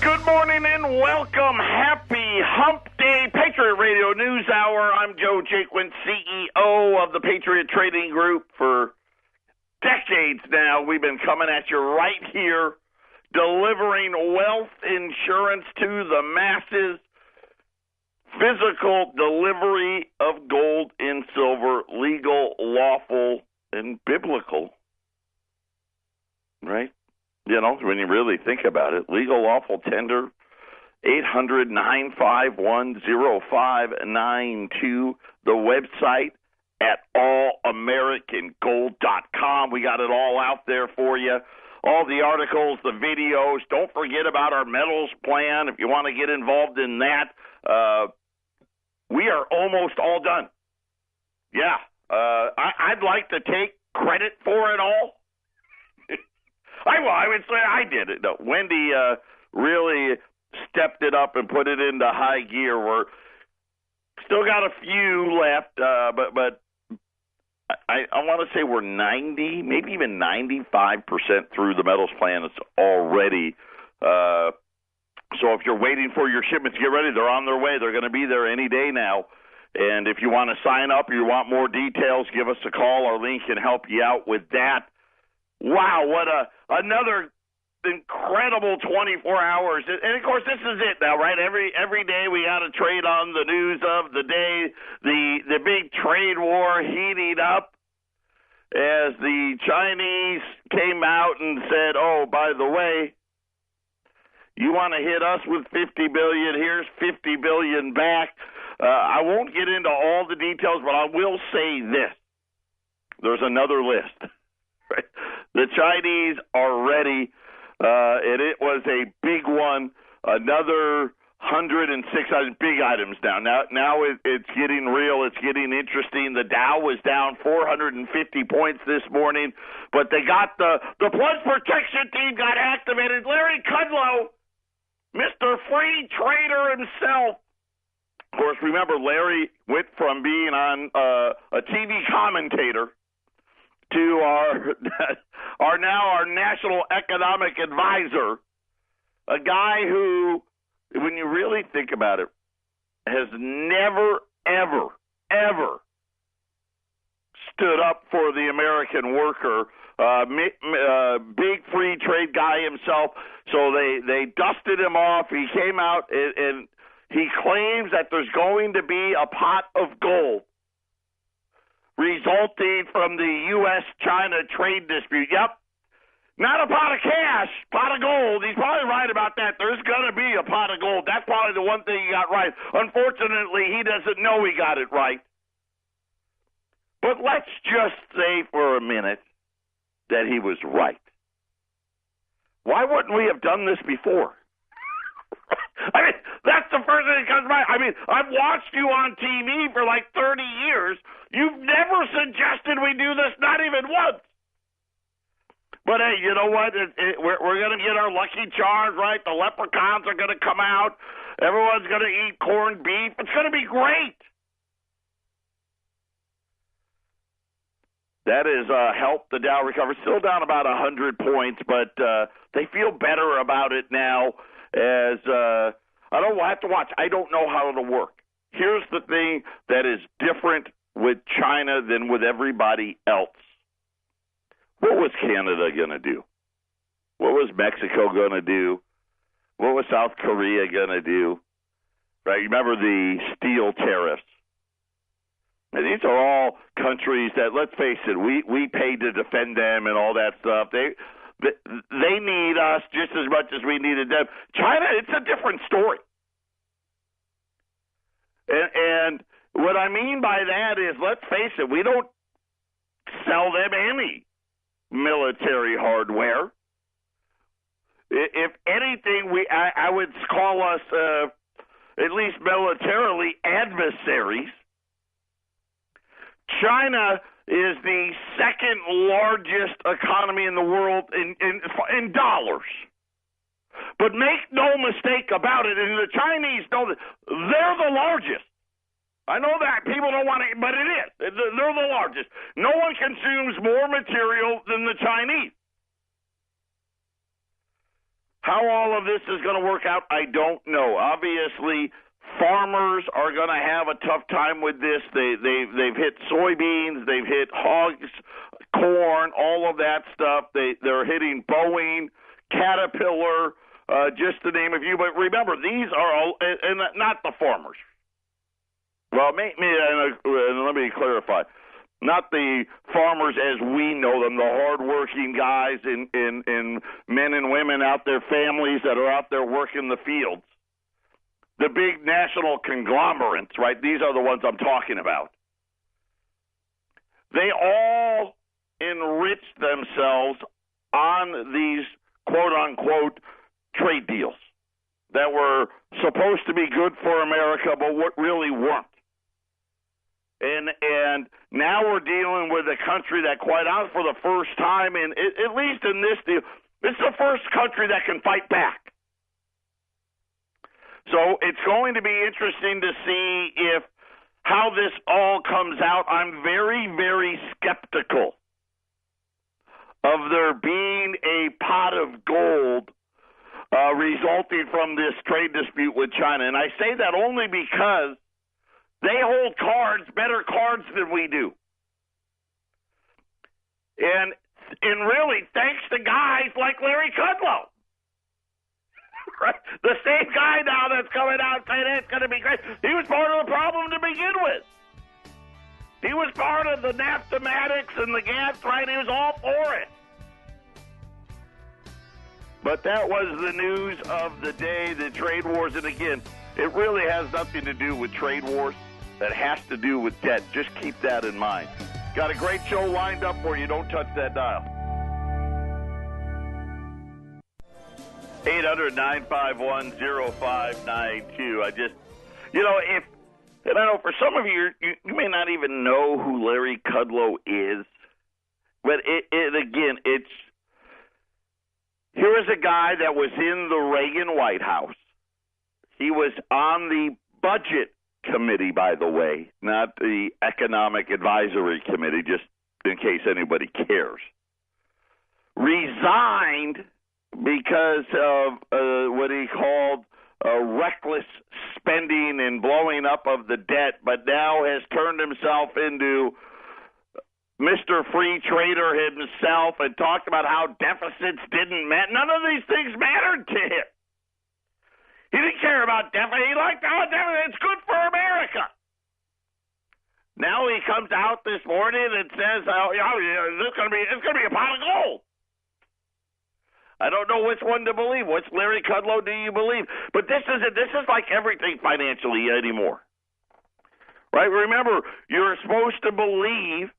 Good morning and welcome. Happy Hump Day, Patriot Radio News Hour. I'm Joe Jaquin, CEO of the Patriot Trading Group. For decades now, we've been coming at you right here, delivering wealth insurance to the masses, physical delivery of gold and silver, legal, lawful, and biblical. Right? You know, when you really think about it, legal, lawful tender, 800-951-0592. The website at allamericangold.com. We got it all out there for you. All the articles, the videos. Don't forget about our metals plan if you want to get involved in that. We are almost all done. Yeah. I'd like to take credit for it all. I would say I did it. No, Wendy really stepped it up and put it into high gear. We're still got a few left, but I want to say we're 90, maybe even 95% through the metals plan. It's already. So if you're waiting for your shipments to get ready, they're on their way. They're going to be there any day now. And if you want to sign up or you want more details, give us a call. Our link can help you out with that. Wow, what another incredible 24 hours. And, of course, this is it now, right? Every day we got to trade on the news of the day, the big trade war heating up as the Chinese came out and said, oh, by the way, you want to hit us with $50 billion, here's $50 billion back. I won't get into all the details, but I will say this. There's another list. Right? The Chinese are ready, and it was a big one. Another 106 big items now. Now it's getting real. It's getting interesting. The Dow was down 450 points this morning, but they got the Pledge Protection Team got activated. Larry Kudlow, Mr. Free Trader himself. Of course, remember, Larry went from being on a TV commentator to our national economic advisor, a guy who, when you really think about it, has never, ever, ever stood up for the American worker. Big free trade guy himself. So they dusted him off. He came out and he claims that there's going to be a pot of gold resulting from the U.S.-China trade dispute. Yep. Not a pot of cash, pot of gold. He's probably right about that. There's going to be a pot of gold. That's probably the one thing he got right. Unfortunately, he doesn't know he got it right. But let's just say for a minute that he was right. Why wouldn't we have done this before? I mean, that's the first thing that comes to mind. I mean, I've watched you on TV for like 30 years. You've never suggested we do this, not even once. But, hey, you know what? We're going to get our lucky charms, right? The leprechauns are going to come out. Everyone's going to eat corned beef. It's going to be great. That has helped the Dow recover. Still down about 100 points, but they feel better about it now. As I don't have to watch. I don't know how it'll work. Here's the thing that is different with China than with everybody else. What was Canada going to do? What was Mexico going to do? What was South Korea going to do? Right? Remember the steel tariffs. And these are all countries that, let's face it, we paid to defend them and all that stuff. They need us just as much as we needed them. China, it's a different story. And what I mean by that is, let's face it, we don't sell them any military hardware. If anything, I would call us, at least militarily, adversaries. China is the second largest economy in the world in dollars. But make no mistake about it, and the Chinese know that they're the largest. I know that people don't want to, but it is. They're the largest. No one consumes more material than the Chinese. How all of this is going to work out, I don't know. Obviously, farmers are going to have a tough time with this. They've hit soybeans, they've hit hogs, corn, all of that stuff. They're hitting Boeing, Caterpillar, just to name a few. But remember, these are all, and not the farmers. Well, let me clarify. Not the farmers as we know them, the hardworking guys and men and women out there, families that are out there working the fields. The big national conglomerates, right? These are the ones I'm talking about. They all enriched themselves on these quote-unquote trade deals that were supposed to be good for America, but what really weren't. And now we're dealing with a country that, quite honestly, for the first time, at least in this deal, this is the first country that can fight back. So it's going to be interesting to see how this all comes out. I'm very, very skeptical of there being a pot of gold resulting from this trade dispute with China. And I say that only because they hold better cards than we do. And really, thanks to guys like Larry Kudlow. Right? The same guy now that's coming out saying it's going to be great. He was part of the problem to begin with. He was part of the naphthematics and the gas, right? He was all for it. But that was the news of the day, the trade wars. And again, it really has nothing to do with trade wars. That has to do with debt. Just keep that in mind. Got a great show lined up for you. Don't touch that dial. 800-951-0592. I know for some of you, you may not even know who Larry Kudlow is. But here is a guy that was in the Reagan White House. He was on the budget committee, by the way, not the economic advisory committee, just in case anybody cares. Resigned because of what he called reckless spending and blowing up of the debt, but now has turned himself into Mr. Free Trader himself and talked about how deficits didn't matter. None of these things mattered to him. He didn't care about deficit. He liked how it's good for America. Now he comes out this morning and says, it's going to be a pot of gold. I don't know which one to believe. Which Larry Kudlow do you believe? But this is like everything financially anymore. Right? Remember, you're supposed to believe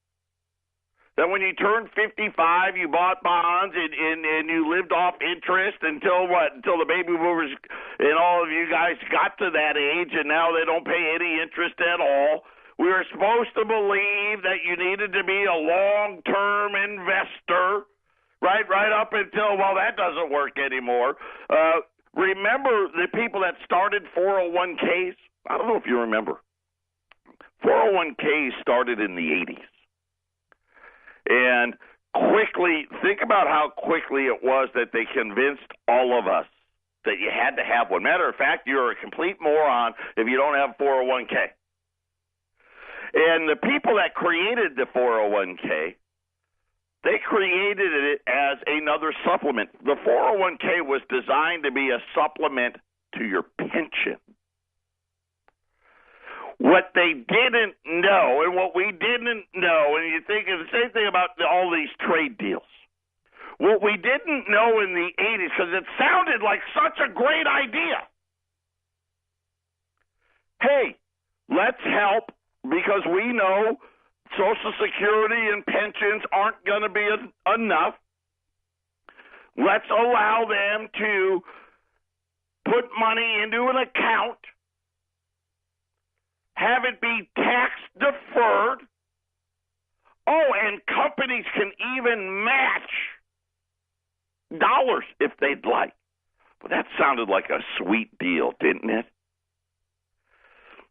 that when you turned 55, you bought bonds and you lived off interest until what? Until the baby boomers and all of you guys got to that age, and now they don't pay any interest at all. We were supposed to believe that you needed to be a long-term investor, right up until, well, that doesn't work anymore. Remember the people that started 401ks? I don't know if you remember. 401ks started in the 80s. And quickly, think about how quickly it was that they convinced all of us that you had to have one. Matter of fact, you're a complete moron if you don't have 401k. And the people that created the 401k, they created it as another supplement. The 401k was designed to be a supplement to your pension. What they didn't know, and what we didn't know, and you think of the same thing about all these trade deals. What we didn't know in the 80s, because it sounded like such a great idea. Hey, let's help because we know Social Security and pensions aren't going to be enough. Let's allow them to put money into an account, have it be tax deferred. Oh, and companies can even match dollars if they'd like. Well, that sounded like a sweet deal, didn't it?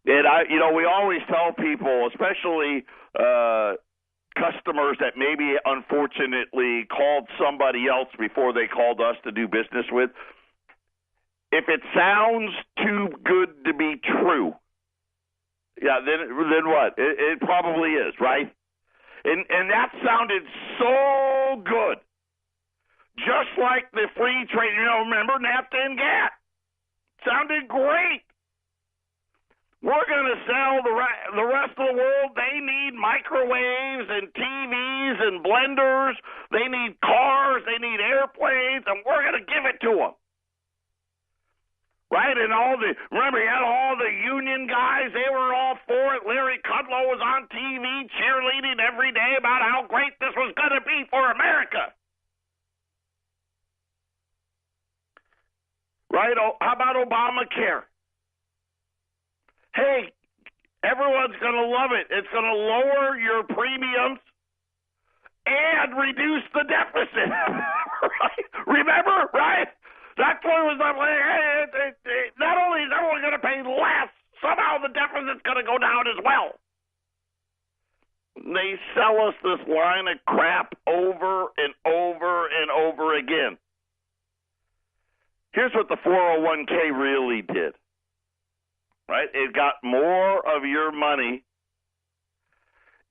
And we always tell people, especially customers that maybe unfortunately called somebody else before they called us to do business with, if it sounds too good to be true, yeah, then what? It probably is, right? And that sounded so good. Just like the free trade, remember NAFTA and GATT? Sounded great. We're going to sell the rest of the world. They need microwaves and TVs and blenders. They need cars. They need airplanes, and we're going to give it to them. Right? And remember, you had all the union guys. They were all for it. Larry Kudlow was on TV cheerleading every day about how great this was going to be for America. Right? How about Obamacare? Hey, everyone's going to love it. It's going to lower your premiums and reduce the deficit. Right? Remember, right? That's what it was like. Hey, not only is everyone going to pay less, somehow the deficit's going to go down as well. They sell us this line of crap over and over and over again. Here's what the 401k really did. Right? It got more of your money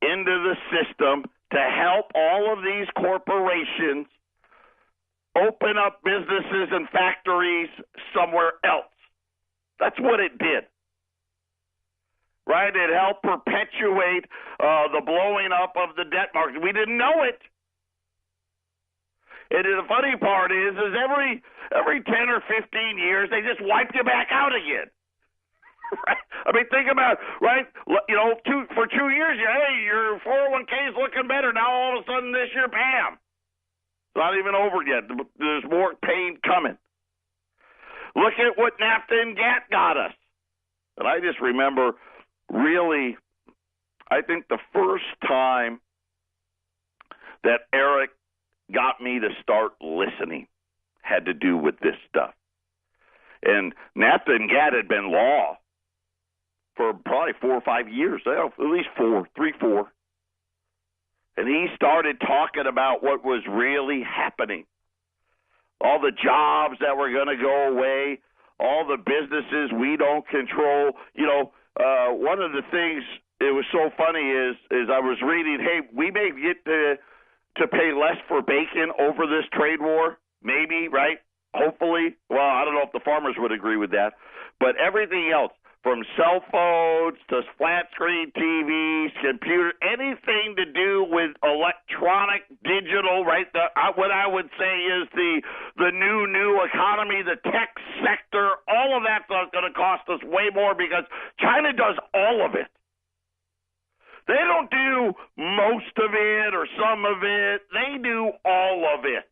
into the system to help all of these corporations open up businesses and factories somewhere else. That's what it did. Right? It helped perpetuate the blowing up of the debt market. We didn't know it. And the funny part is every 10 or 15 years, they just wipe you back out again. Right? I mean, think about it, right? For 2 years, your 401k is looking better. Now, all of a sudden, this year, bam. It's not even over yet. There's more pain coming. Look at what NAFTA and GATT got us. And I just remember, really, I think the first time that Eric got me to start listening had to do with this stuff. And NAFTA and GATT had been law for probably 4 or 5 years, at least 4. And he started talking about what was really happening. All the jobs that were going to go away, all the businesses we don't control. One of the things, it was so funny is I was reading, hey, we may get to pay less for bacon over this trade war, maybe, right? Hopefully. Well, I don't know if the farmers would agree with that. But everything else, from cell phones to flat-screen TVs, computer, anything to do with electronic, digital, right? What I would say is the new economy, the tech sector, all of that stuff is going to cost us way more because China does all of it. They don't do most of it or some of it. They do all of it.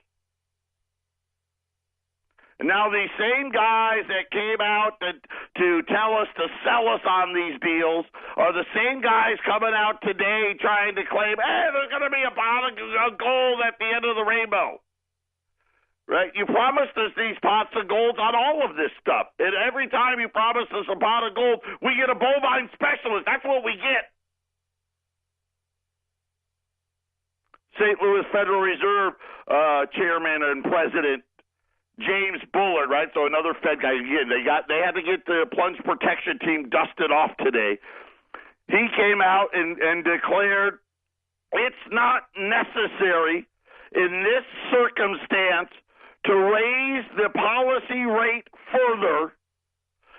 And now these same guys that came out to tell us to sell us on these deals are the same guys coming out today trying to claim, hey, there's going to be a pot of gold at the end of the rainbow. Right? You promised us these pots of gold on all of this stuff. And every time you promise us a pot of gold, we get a bovine specialist. That's what we get. St. Louis Federal Reserve chairman and president James Bullard, right? So another Fed guy. Again, they had to get the plunge protection team dusted off today. He came out and declared it's not necessary in this circumstance to raise the policy rate further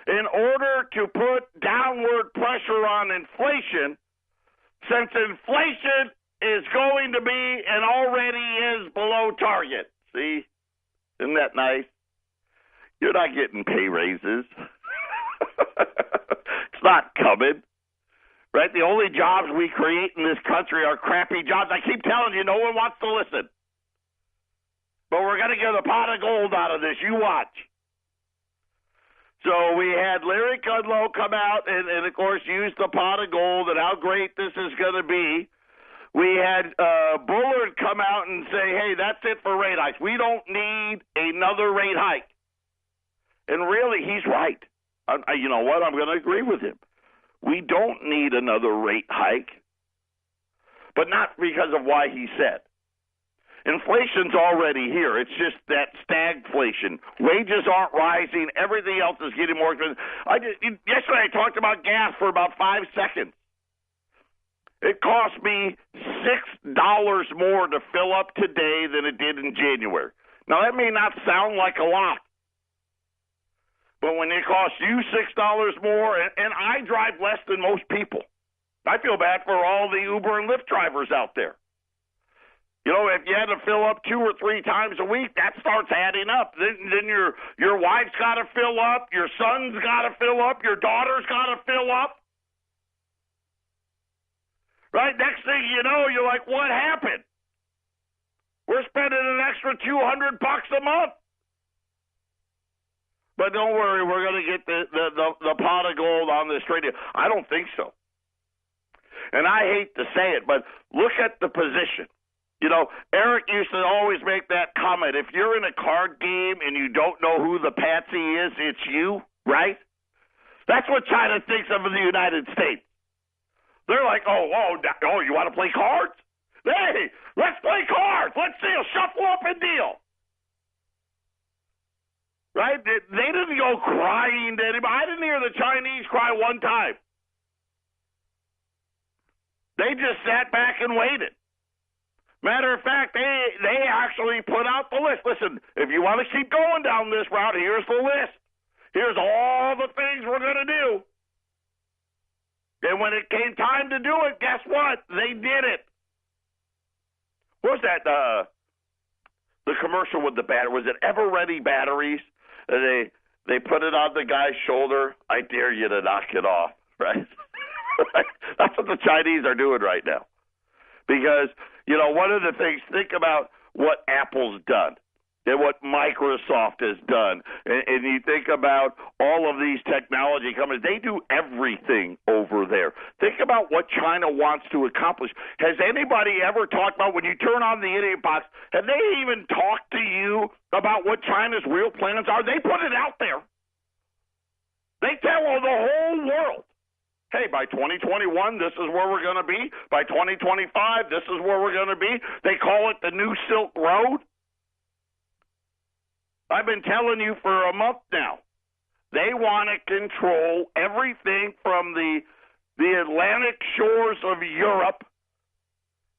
in order to put downward pressure on inflation, since inflation is going to be and already is below target. See? Isn't that nice? You're not getting pay raises. It's not coming. Right? The only jobs we create in this country are crappy jobs. I keep telling you, no one wants to listen. But we're going to get a pot of gold out of this. You watch. So we had Larry Kudlow come out and of course, use the pot of gold and how great this is going to be. We had Bullard come out and say, hey, that's it for rate hikes. We don't need another rate hike. And really, he's right. You know what? I'm going to agree with him. We don't need another rate hike, but not because of why he said. Inflation's already here. It's just that stagflation. Wages aren't rising. Everything else is getting more expensive. Yesterday I talked about gas for about 5 seconds. It cost me $6 more to fill up today than it did in January. Now, that may not sound like a lot, but when it costs you $6 more, and I drive less than most people, I feel bad for all the Uber and Lyft drivers out there. You know, if you had to fill up 2 or 3 times a week, that starts adding up. Then your wife's got to fill up, your son's got to fill up, your daughter's got to fill up. Right? Next thing you know, you're like, what happened? We're spending an extra $200 a month. But don't worry, we're going to get the pot of gold on this trade deal. I don't think so. And I hate to say it, but look at the position. You know, Eric used to always make that comment. If you're in a card game and you don't know who the patsy is, it's you, right? That's what China thinks of in the United States. They're like, oh, you want to play cards? Hey, let's play cards. Let's deal. Shuffle up and deal. Right? They didn't go crying to anybody. I didn't hear the Chinese cry one time. They just sat back and waited. Matter of fact, they actually put out the list. Listen, if you want to keep going down this route, here's the list. Here's all the things we're going to do. And when it came time to do it, guess what? They did it. What was that? The commercial with the battery. Was it Ever Ready batteries? They put it on the guy's shoulder. I dare you to knock it off, right? That's what the Chinese are doing right now. Because, you know, one of the things, think about what Apple's done and what Microsoft has done. And you think about all of these technology companies. They do everything over there. Think about what China wants to accomplish. Has anybody ever talked about, when you turn on the Idiot Box, have they even talked to you about what China's real plans are? They put it out there. They tell the whole world, hey, by 2021, this is where we're going to be. By 2025, this is where we're going to be. They call it the New Silk Road. I've been telling you for a month now. They want to control everything from the Atlantic shores of Europe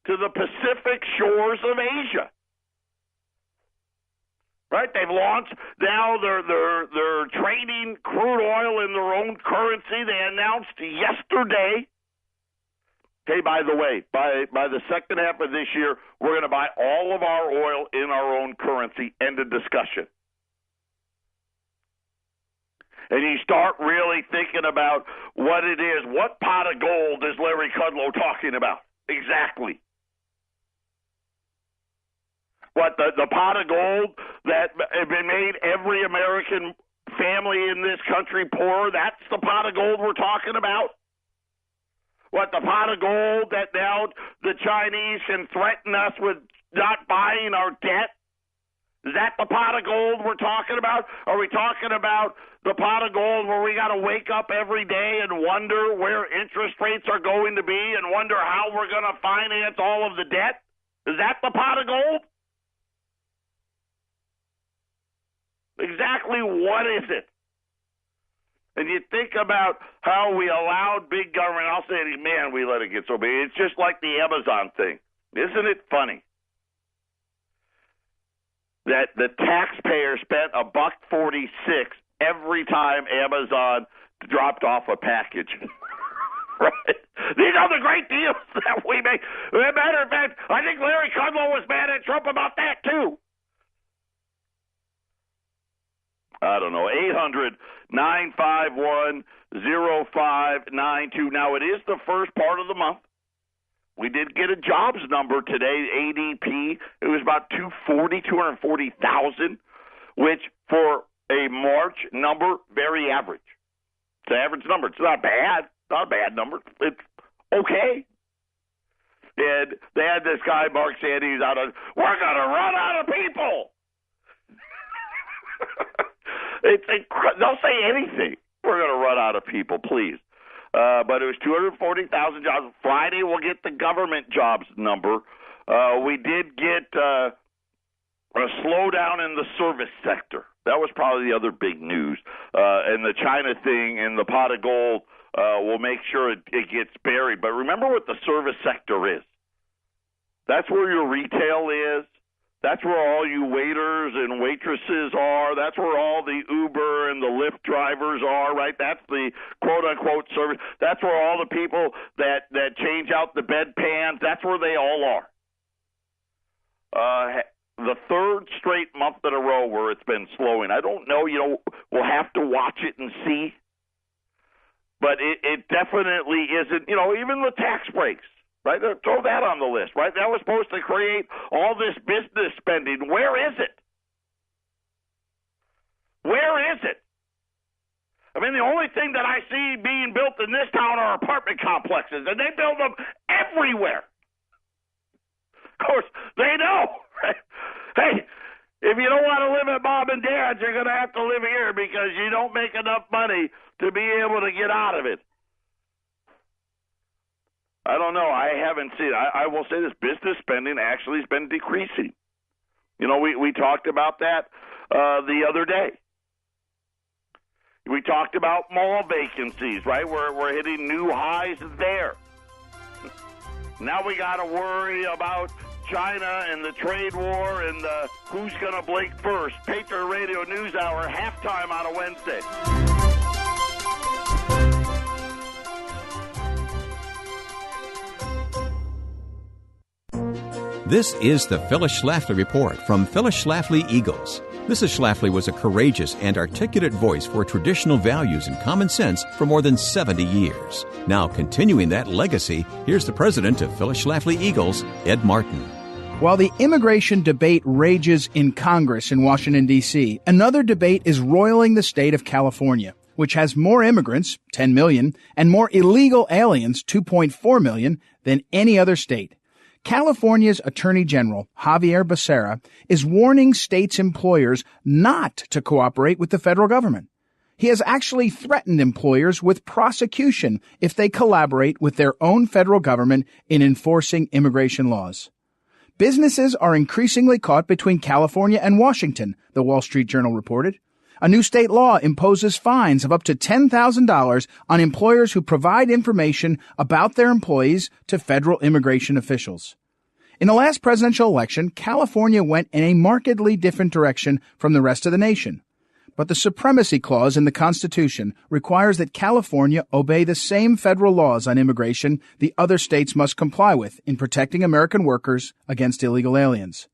to the Pacific shores of Asia. Right? They've launched now. They're trading crude oil in their own currency. They announced yesterday. Hey, by the way, by the second half of this year, we're going to buy all of our oil in our own currency. End of discussion. And you start really thinking about what it is. What pot of gold is Larry Kudlow talking about? Exactly. What, the pot of gold that made every American family in this country poorer? That's the pot of gold we're talking about? What, the pot of gold that now the Chinese can threaten us with not buying our debt? Is that the pot of gold we're talking about? Are we talking about the pot of gold where we got to wake up every day and wonder where interest rates are going to be and wonder how we're going to finance all of the debt? Is that the pot of gold? Exactly what is it? And you think about how we allowed big government. I'll say, man, we let it get so big. It's just like the Amazon thing. Isn't it funny that the taxpayer spent $1.46 every time Amazon dropped off a package? Right? These are the great deals that we make. As a matter of fact, I think Larry Kudlow was mad at Trump about that too. I don't know, 800-951-0592. Now, it is the first part of the month. We did get a jobs number today, ADP. It was about 240,000, which for a March number, very average. It's an average number. It's not bad. Not a bad number. It's okay. And they had this guy, Mark Sandys, out on, we're going to run out of people. They'll say anything. We're going to run out of people, please. But it was 240,000 jobs. Friday we'll get the government jobs number. We did get a slowdown in the service sector. That was probably the other big news. And the China thing and the pot of gold will make sure it gets buried. But remember what the service sector is. That's where your retail is. That's where all you waiters and waitresses are. That's where all the Uber and the Lyft drivers are, right? That's the quote-unquote service. That's where all the people that change out the bedpans, that's where they all are. The third straight month in a row where it's been slowing. I don't know, we'll have to watch it and see. But it definitely isn't, even the tax breaks. Right? Throw that on the list, right? That was supposed to create all this business spending. Where is it? Where is it? I mean, the only thing that I see being built in this town are apartment complexes, and they build them everywhere. Of course, they know. Right? Hey, if you don't want to live at Mom and Dad's, you're going to have to live here because you don't make enough money to be able to get out of it. I don't know. I haven't seen it. I will say this, business spending actually has been decreasing. We talked about that the other day. We talked about mall vacancies, right? We're hitting new highs there. Now we got to worry about China and the trade war and who's going to blink first. Patriot Radio News Hour, halftime on a Wednesday. This is the Phyllis Schlafly Report from Phyllis Schlafly Eagles. Mrs. Schlafly was a courageous and articulate voice for traditional values and common sense for more than 70 years. Now, continuing that legacy, here's the president of Phyllis Schlafly Eagles, Ed Martin. While the immigration debate rages in Congress in Washington, D.C., another debate is roiling the state of California, which has more immigrants, 10 million, and more illegal aliens, 2.4 million, than any other state. California's Attorney General, Javier Becerra, is warning states' employers not to cooperate with the federal government. He has actually threatened employers with prosecution if they collaborate with their own federal government in enforcing immigration laws. Businesses are increasingly caught between California and Washington, the Wall Street Journal reported. A new state law imposes fines of up to $10,000 on employers who provide information about their employees to federal immigration officials. In the last presidential election, California went in a markedly different direction from the rest of the nation. But the Supremacy Clause in the Constitution requires that California obey the same federal laws on immigration the other states must comply with in protecting American workers against illegal aliens.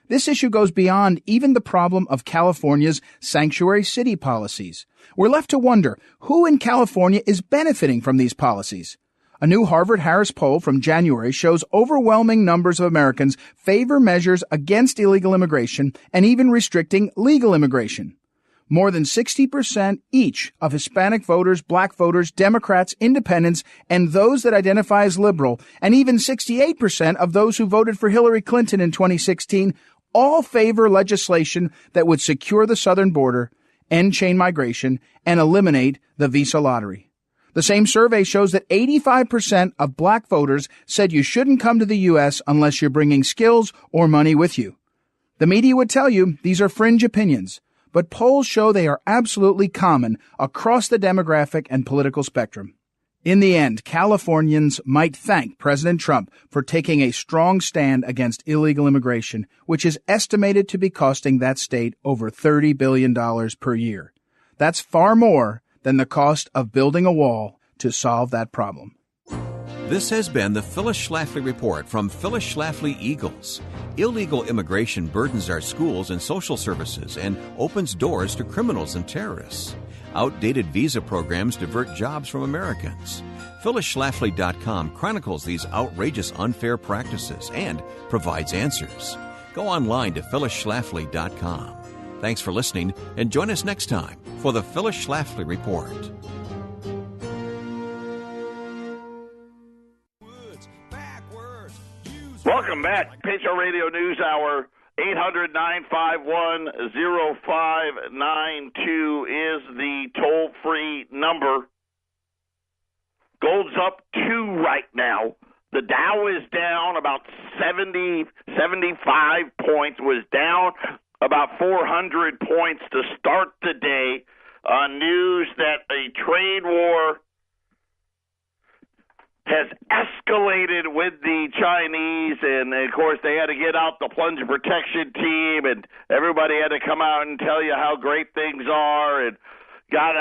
This issue goes beyond even the problem of California's sanctuary city policies. We're left to wonder who in California is benefiting from these policies. A new Harvard-Harris poll from January shows overwhelming numbers of Americans favor measures against illegal immigration and even restricting legal immigration. More than 60% each of Hispanic voters, black voters, Democrats, independents, and those that identify as liberal, and even 68% of those who voted for Hillary Clinton in 2016 all favor legislation that would secure the southern border, end chain migration, and eliminate the visa lottery. The same survey shows that 85% of black voters said you shouldn't come to the U.S. unless you're bringing skills or money with you. The media would tell you these are fringe opinions, but polls show they are absolutely common across the demographic and political spectrum. In the end, Californians might thank President Trump for taking a strong stand against illegal immigration, which is estimated to be costing that state over $30 billion per year. That's far more than the cost of building a wall to solve that problem. This has been the Phyllis Schlafly Report from Phyllis Schlafly Eagles. Illegal immigration burdens our schools and social services and opens doors to criminals and terrorists. Outdated visa programs divert jobs from Americans. PhyllisSchlafly.com chronicles these outrageous unfair practices and provides answers. Go online to PhyllisSchlafly.com. Thanks for listening, and join us next time for the Phyllis Schlafly Report. Welcome back. Patriot Radio News Hour. 800-951-0592 is the toll-free number. Gold's up 2 right now. The Dow is down about 70, 75 points, was down about 400 points to start the day on news that a trade war has escalated with the Chinese, and of course they had to get out the plunge protection team, and everybody had to come out and tell you how great things are, and got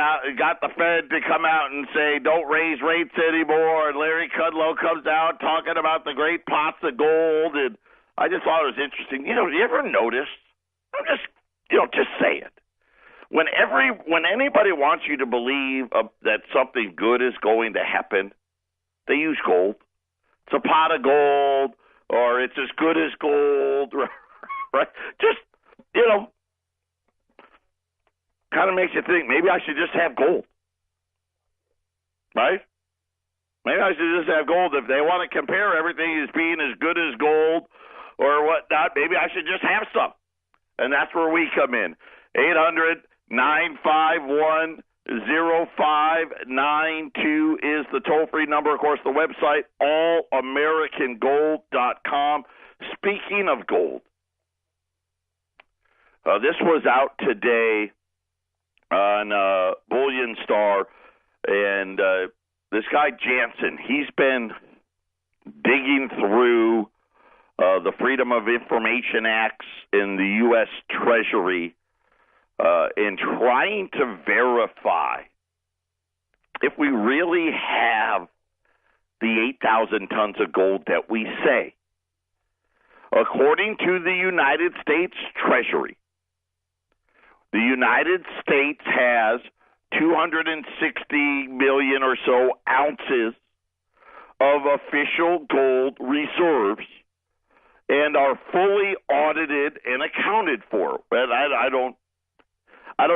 the Fed to come out and say don't raise rates anymore, and Larry Kudlow comes out talking about the great pots of gold, and I just thought it was interesting. You ever notice? I'm just say it. When anybody wants you to believe that something good is going to happen, they use gold. It's a pot of gold, or it's as good as gold, right? Just, kind of makes you think maybe I should just have gold, right? Maybe I should just have gold. If they want to compare everything as being as good as gold or whatnot, maybe I should just have some. And that's where we come in. 800-951-0592 is the toll-free number. Of course, the website, allamericangold.com. Speaking of gold, this was out today on Bullion Star, and this guy Jansen, he's been digging through the Freedom of Information Acts in the U.S. Treasury and trying to verify if we really have the 8,000 tons of gold that we say. According to the United States Treasury, the United States has 260 million or so ounces of official gold reserves and are fully audited and accounted for. But I don't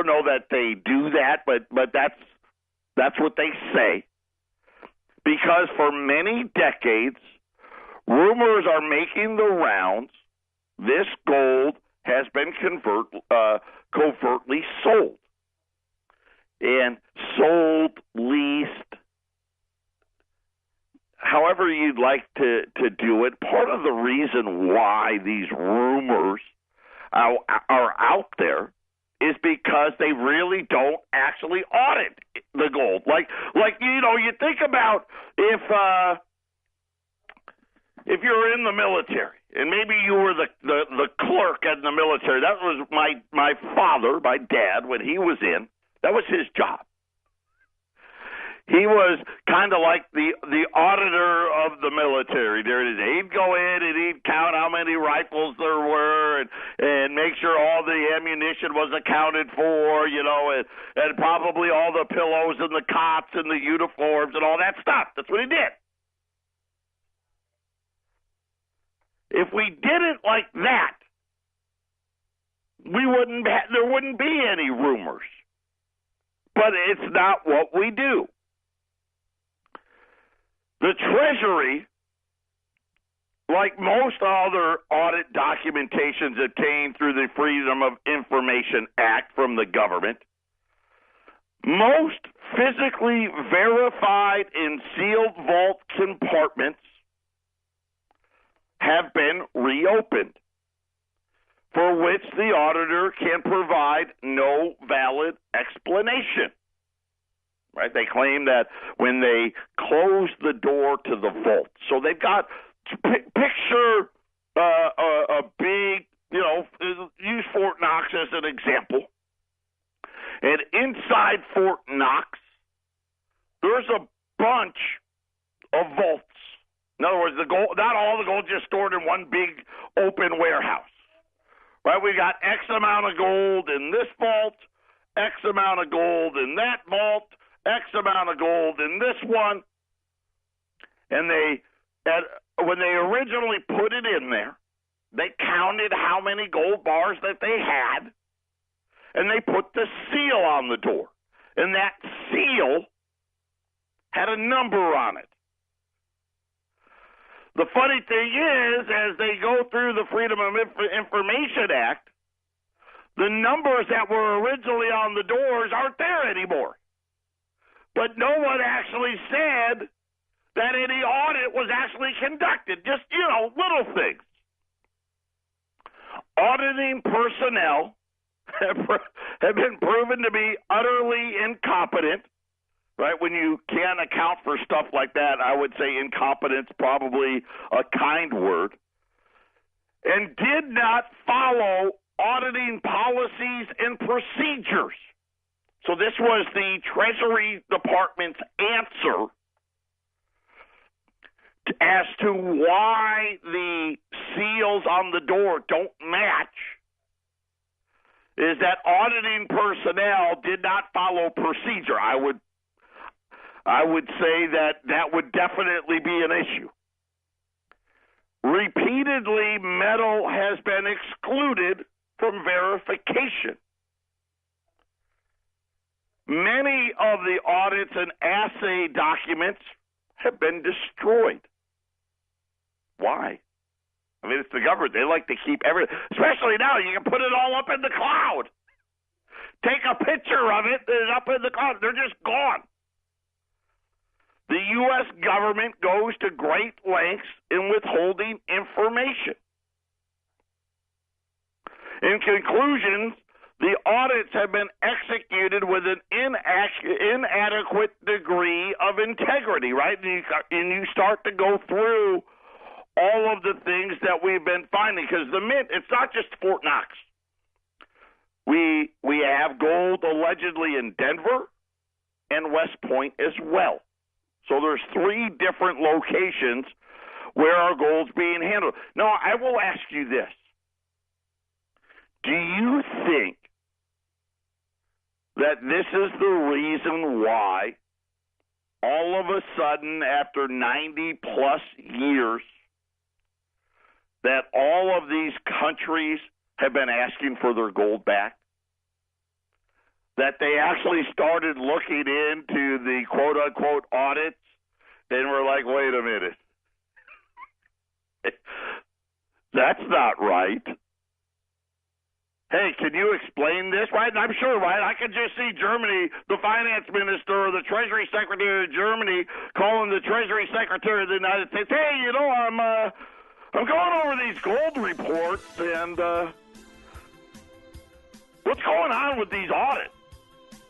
know that they do that, but that's what they say. Because for many decades, rumors are making the rounds. This gold has been covertly sold. And sold, leased, however you'd like to do it. Part of the reason why these rumors are out there is because they really don't actually audit the gold. Like you think about if you're in the military, and maybe you were the clerk in the military. That was my father, my dad, when he was in. That was his job. He was kind of like the auditor of the military. He'd go in and he'd count how many rifles there were and make sure all the ammunition was accounted for, and probably all the pillows and the cots and the uniforms and all that stuff. That's what he did. If we did it like that, there wouldn't be any rumors. But it's not what we do. The Treasury, like most other audit documentations obtained through the Freedom of Information Act from the government, most physically verified and sealed vault compartments have been reopened, for which the auditor can provide no valid explanation. Right? They claim that when they close the door to the vault, so they've got picture a big, use Fort Knox as an example, and inside Fort Knox, there's a bunch of vaults. In other words, the gold, not all the gold just stored in one big open warehouse. Right? We got X amount of gold in this vault, X amount of gold in that vault, X amount of gold in this one. And when they originally put it in there, they counted how many gold bars that they had, and they put the seal on the door. And that seal had a number on it. The funny thing is, as they go through the Freedom of Information Act, the numbers that were originally on the doors aren't there anymore. But no one actually said that any audit was actually conducted. Just, little things. Auditing personnel have been proven to be utterly incompetent, right? When you can't account for stuff like that, I would say incompetence probably a kind word, and did not follow auditing policies and procedures. So this was the Treasury Department's answer as to why the seals on the door don't match, is that auditing personnel did not follow procedure. I would say that would definitely be an issue. Repeatedly, metal has been excluded from verification. Many of the audits and assay documents have been destroyed. Why? I mean, it's the government. They like to keep everything, especially now. You can put it all up in the cloud. Take a picture of it, and it's up in the cloud. They're just gone. The U.S. government goes to great lengths in withholding information. In conclusion, the audits have been executed with an inadequate degree of integrity, right? And you start to go through all of the things that we've been finding, because the Mint, it's not just Fort Knox. We have gold allegedly in Denver and West Point as well. So there's 3 different locations where our gold's being handled. Now, I will ask you this. Do you think that this is the reason why all of a sudden, after 90-plus years, that all of these countries have been asking for their gold back? That they actually started looking into the quote-unquote audits and were like, wait a minute. That's not right. Hey, can you explain this, right? And I'm sure, right? I could just see Germany, the finance minister or the Treasury Secretary of Germany calling the Treasury Secretary of the United States, hey, I'm going over these gold reports, and what's going on with these audits?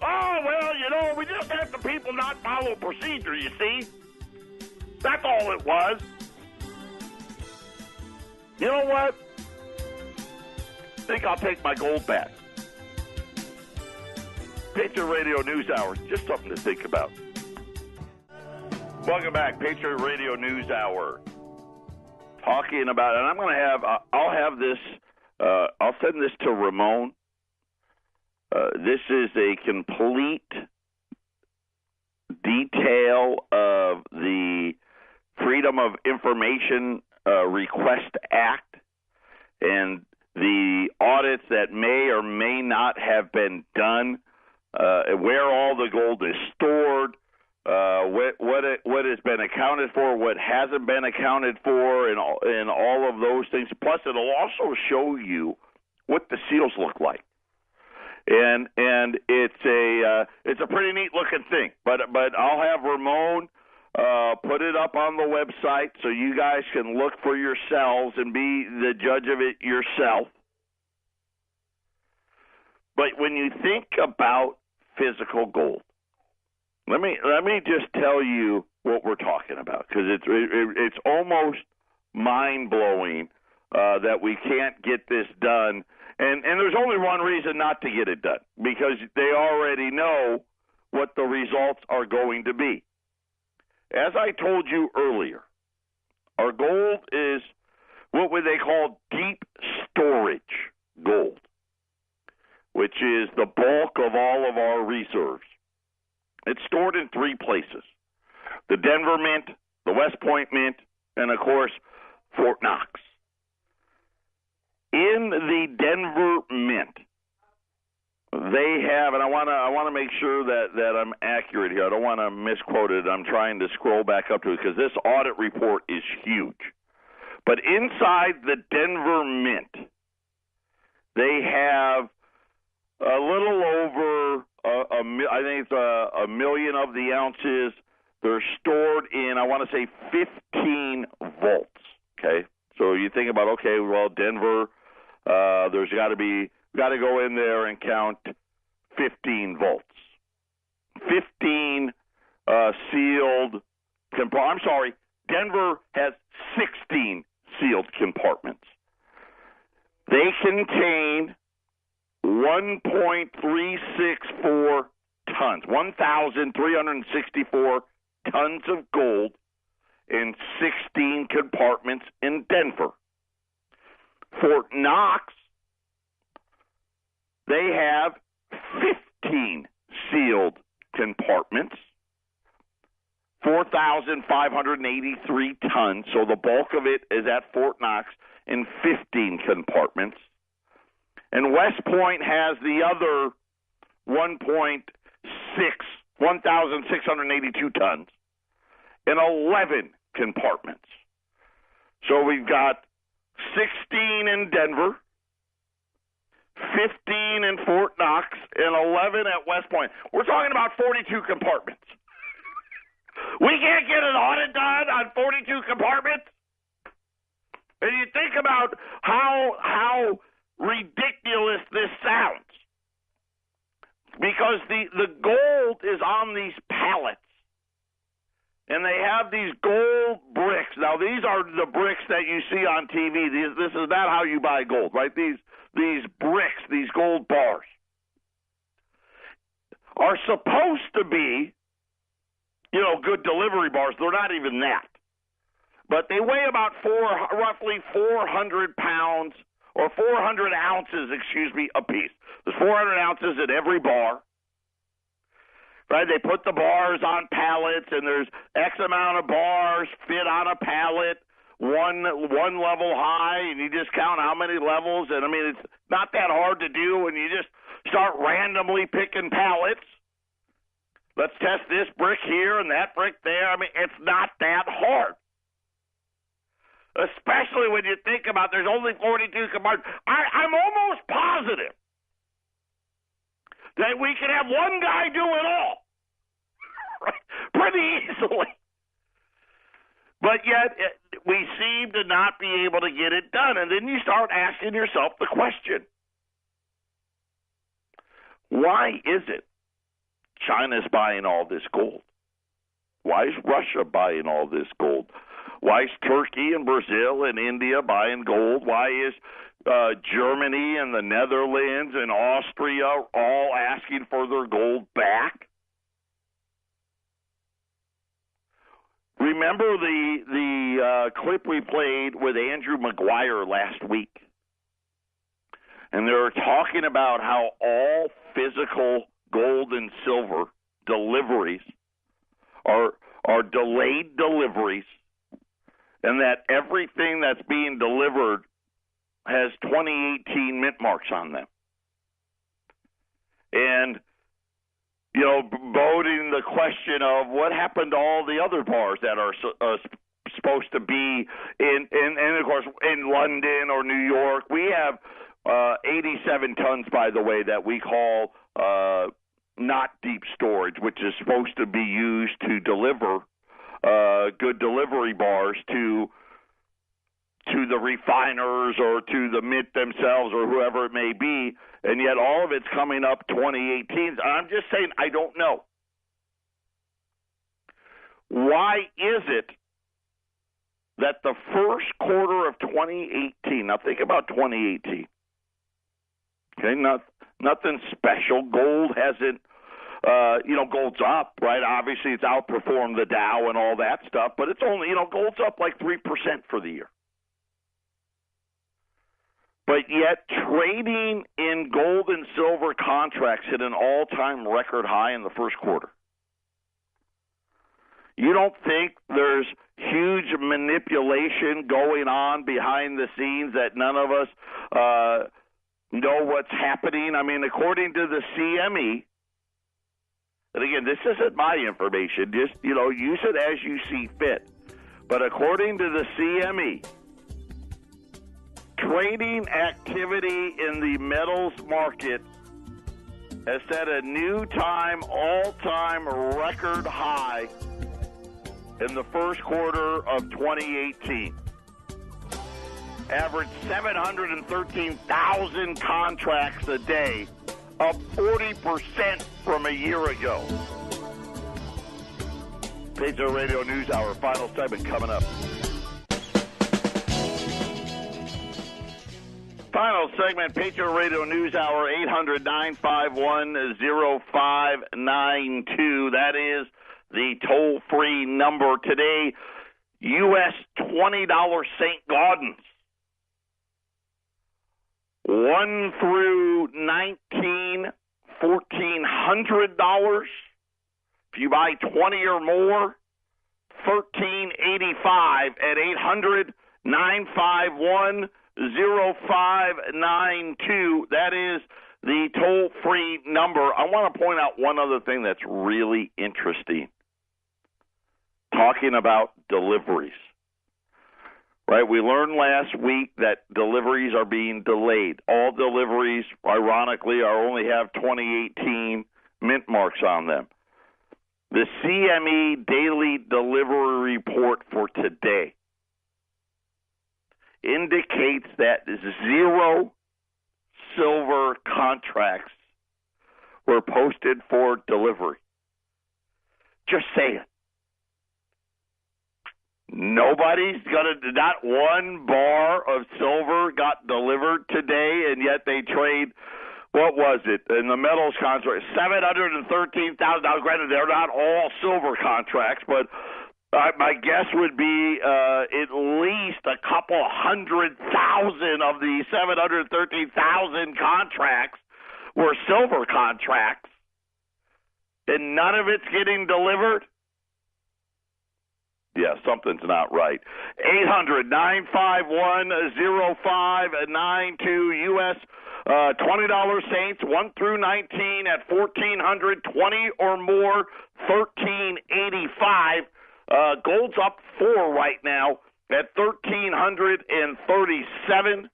Oh, well, we just had the people not follow procedure, you see. That's all it was. You know what? I think I'll take my gold back. Patriot Radio News Hour, just something to think about. Welcome back, Patriot Radio News Hour. Talking about, and I'm going to have, I'll have this, I'll send this to Ramon. This is a complete detail of the Freedom of Information Request Act and the audits that may or may not have been done, where all the gold is stored, what has been accounted for, what hasn't been accounted for, and all of those things. Plus, it'll also show you what the seals look like. And it's a pretty neat looking thing. But I'll have Ramon put it up on the website so you guys can look for yourselves and be the judge of it yourself. But when you think about physical gold, let me just tell you what we're talking about, because it's almost mind blowing that we can't get this done. And there's only one reason not to get it done, because they already know what the results are going to be. As I told you earlier, our gold is what would they call deep storage gold, which is the bulk of all of our reserves. It's stored in 3 places: the Denver Mint, the West Point Mint, and, of course, Fort Knox. In the Denver Mint, they have, and I want to make sure that I'm accurate here. I don't want to misquote it. I'm trying to scroll back up to it because this audit report is huge. But inside the Denver Mint, they have a little over, I think it's a million of the ounces They're stored in, I want to say, 15 vaults. Okay, so you think about, okay, well, Denver, there's got to go in there and count 15 vaults. 15 sealed compartments. I'm sorry, Denver has 16 sealed compartments. They contain 1.364 tons, 1,364 tons of gold in 16 compartments in Denver. Fort Knox, they have 15 sealed compartments, 4,583 tons, so the bulk of it is at Fort Knox in 15 compartments. And West Point has the other 1,682 tons in 11 compartments. So we've got 16 in Denver, 15 in Fort Knox, and 11 at West Point. We're talking about 42 compartments. We can't get an audit done on 42 compartments? And you think about how ridiculous this sounds. Because the gold is on these pallets. And they have these gold bricks. Now, these are the bricks that you see on TV. This is not how you buy gold, right? These bricks, these gold bars, are supposed to be, good delivery bars. They're not even that. But they weigh about roughly 400 pounds, or 400 ounces, a piece. There's 400 ounces in every bar. Right, they put the bars on pallets, and there's X amount of bars fit on a pallet, one level high, and you just count how many levels. And, it's not that hard to do, and you just start randomly picking pallets. Let's test this brick here and that brick there. It's not that hard. Especially when you think about there's only 42 compartments. I'm almost positive that we can have one guy do it all pretty easily. But yet we seem to not be able to get it done. And then you start asking yourself the question, why is it China's buying all this gold? Why is Russia buying all this gold? Why is Turkey and Brazil and India buying gold? Why is Germany and the Netherlands and Austria all asking for their gold back? Remember the clip we played with Andrew Maguire last week? And they were talking about how all physical gold and silver deliveries are delayed deliveries, and that everything that's being delivered has 2018 mint marks on them. And, boding the question of what happened to all the other bars that are supposed to be in, of course, in London or New York. We have 87 tons, by the way, that we call not deep storage, which is supposed to be used to deliver good delivery bars to the refiners or to the mint themselves or whoever it may be, and yet all of it's coming up 2018. I'm just saying, I don't know. Why is it that the first quarter of 2018, now think about 2018, okay, nothing special. Gold hasn't, gold's up, right? Obviously, it's outperformed the Dow and all that stuff, but it's only, gold's up like 3% for the year. But yet, trading in gold and silver contracts hit an all-time record high in the first quarter. You don't think there's huge manipulation going on behind the scenes that none of us know what's happening? According to the CME, and again, this isn't my information, just, use it as you see fit. But according to the CME, trading activity in the metals market has set a new all-time record high in the first quarter of 2018. Averaged 713,000 contracts a day, up 40% from a year ago. Patriot Radio News Hour, final segment coming up. Final segment, Patriot Radio News Hour, 800-951-0592. That is the toll-free number today. U.S. $20 St. Gaudens. 1 through 19, $1,400. If you buy 20 or more, $1,385 at 800-951-0592. That is the toll-free number. I want to point out one other thing that's really interesting. Talking about deliveries. Right, we learned last week that deliveries are being delayed. All deliveries, ironically, only have 2018 mint marks on them. The CME Daily Delivery Report for today indicates that 0 silver contracts were posted for delivery. Just saying. Not one bar of silver got delivered today, and yet they trade, what was it, in the metals contract, $713,000. Now, granted, they're not all silver contracts, but my guess would be at least a couple 100,000 of the 713,000 contracts were silver contracts, and none of it's getting delivered. Yeah, something's not right. 800-951-0592. U.S. $20 Saints, 1 through 19 at $1,400, 20 or more, $1,385. Gold's up 4 right now at $1,337.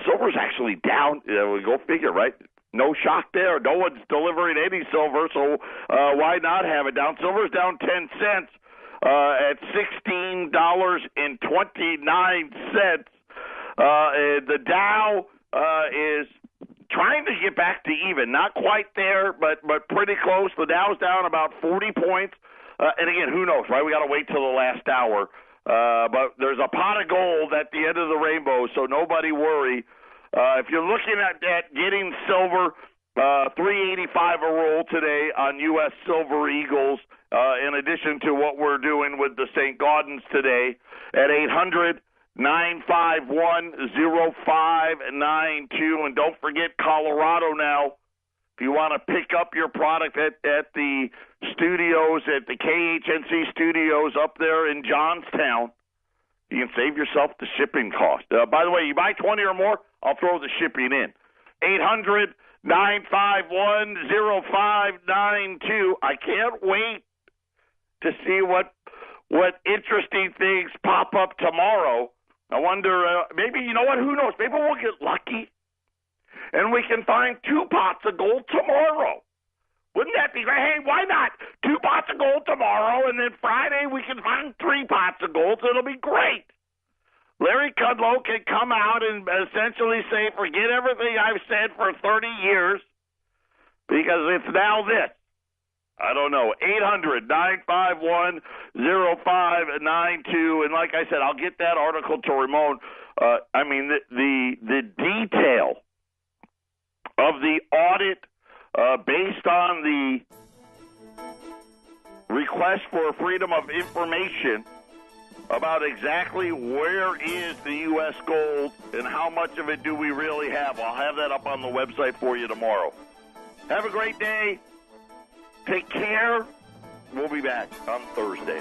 Silver's actually down. We go figure, right? No shock there. No one's delivering any silver, so why not have it down? Silver's down 10 cents at $16.29. The Dow is trying to get back to even. Not quite there, but pretty close. The Dow's down about 40 points. And again, who knows, right? We got to wait till the last hour. But there's a pot of gold at the end of the rainbow, so nobody worry. If you're looking at getting silver, $3.85 a roll today on U.S. Silver Eagles, in addition to what we're doing with the St. Gaudens today at 800-951-0592. And don't forget Colorado now. If you want to pick up your product at the studios, at the KHNC studios up there in Johnstown, you can save yourself the shipping cost. By the way, you buy 20 or more, I'll throw the shipping in. 800-951-0592. I can't wait to see what interesting things pop up tomorrow. I wonder, maybe, you know what, who knows? Maybe we'll get lucky and we can find 2 pots of gold tomorrow. Wouldn't that be great? Hey, why not? 2 pots of gold tomorrow, and then Friday we can find 3 pots of gold, so it'll be great. Larry Kudlow can come out and essentially say, forget everything I've said for 30 years, because it's now this. I don't know. 800-951-0592. And like I said, I'll get that article to Ramon. The detail of the audit based on the request for freedom of information about exactly where is the U.S. gold and how much of it do we really have. I'll have that up on the website for you tomorrow. Have a great day. Take care. We'll be back on Thursday.